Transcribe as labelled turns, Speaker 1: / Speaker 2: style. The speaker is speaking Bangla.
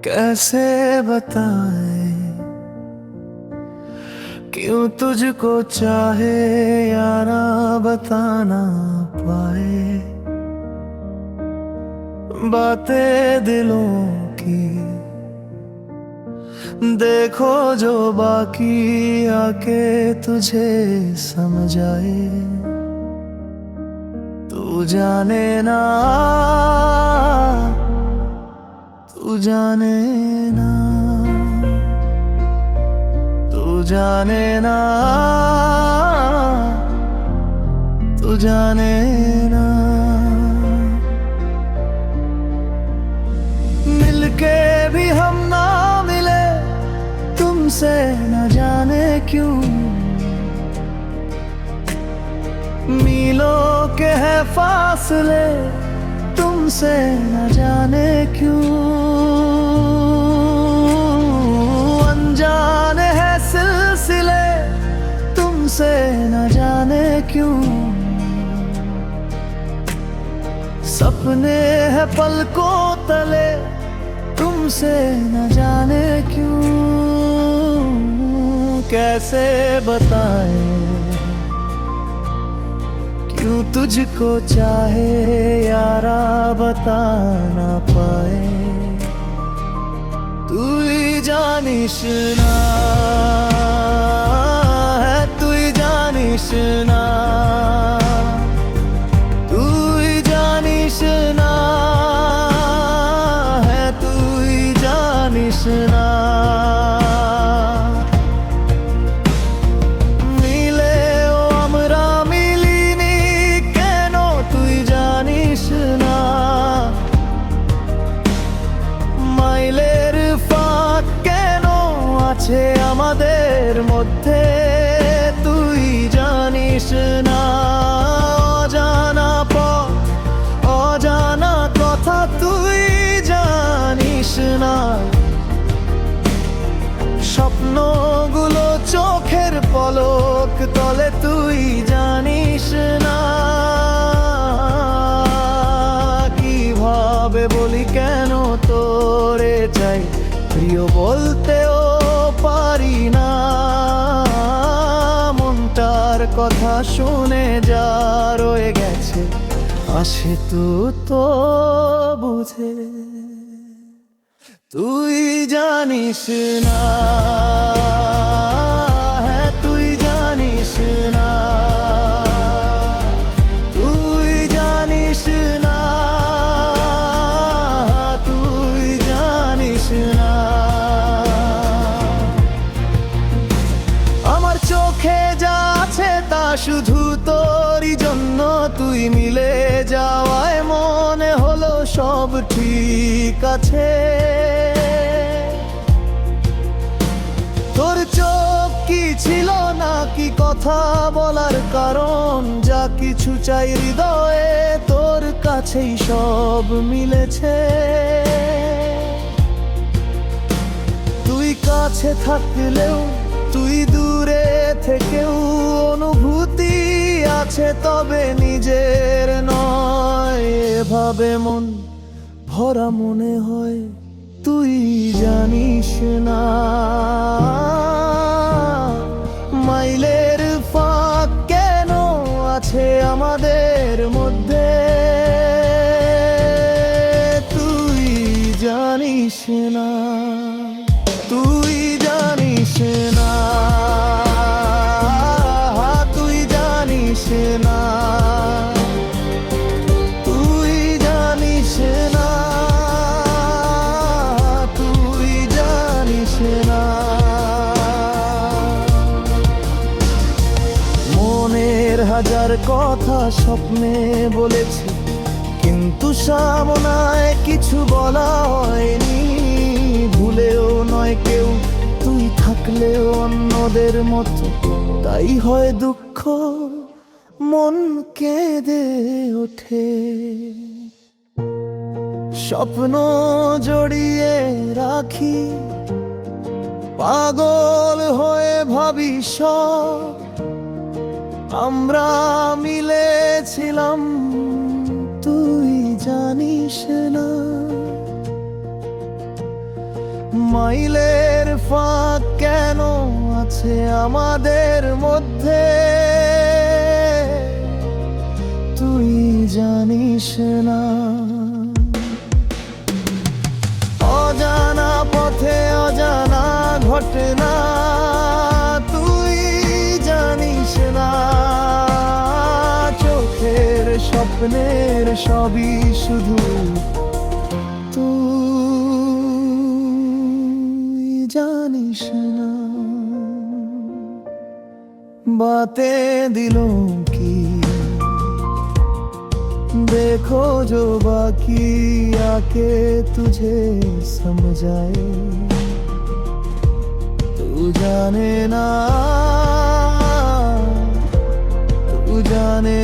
Speaker 1: कैसे बताएं क्यों तुझको चाहे यारा, बताना पाए बातें दिलों की। देखो जो बाकी आके तुझे समझ आए। तू जाने ना, तू जाने ना, तू जाने ना, तू जाने ना। मिलके भी हम ना मिले तुमसे, न जाने क्यों। मीलों के है फासले तुमसे, न जाने क्यों। अनजाने है सिलसिले तुमसे, न जाने क्यों। सपने है पलकों तले तुमसे, न जाने क्यों। कैसे बताएं क्यों तुझको चाहे यारा, बता ना पाए। तू ही जानिशना है, तू ही जानिशना, तू ही जानिशना है, तू ही जानिशना। আমাদের মধ্যে তুই জানিস না। অজানা পথ, অজানা কথা তুই জানিস না। স্বপ্নগুলো চোখের পলক তলে তুই জানিস না। কিভাবে বলি কেন তোরে চাই, প্রিয় বলতেও পারি না। মনটার কথা শুনে যা রয়ে গেছে আসে তো বুঝে। তুই জানিস না, হ্যাঁ তুই জানিস না, তুই জানিস না, তুই জানিস না। চোখে যা আছে তা শুধু তোরই জন্য। তুই মিলে যাওয়ায় মনে হলো সব ঠিক আছে। তোর চোখ কি ছিল না কি কথা বলার কারণ? যা কিছু চাই হৃদয়ে তোর কাছেই সব মিলেছে। তুই কাছে থাকলেও তুই দূরে থেকেও অনুভূতি আছে, তবে নিজের নয়। এভাবে মন ভরা মনে হয় তুই জানিস না। মাইলের ফাঁক কেন আছে আমাদের মধ্যে তুই জানিস না, তুই জানিস না, তুই জানিস না, তুই জানিস না, তুই জানিস না। মনের হাজার কথা স্বপ্নে বলেছি, কিন্তু সামনায় কিছু বলা হয়নি। ভুলেও নয় কেউ, তুই থাকলেও অন্যদের মতো, তাই হয় দুঃখ মন কেঁদে ওঠে। স্বপ্ন জড়িয়ে রাখি, পাগল হয়ে ভাবি সব আমরা মিলেছিলাম, তুই জানিস না। মাইলের ফাঁক কেন আছে আমাদের মধ্যে, তুই জানিস না। অজানা পথে অজানা ঘটনা, তুই জানিস না। চোখের স্বপ্নের সবই শুধু তুই জানিস না। बातें दिलों की देखो जो बाकी आके तुझे समझाए, तू जाने ना, तू जाने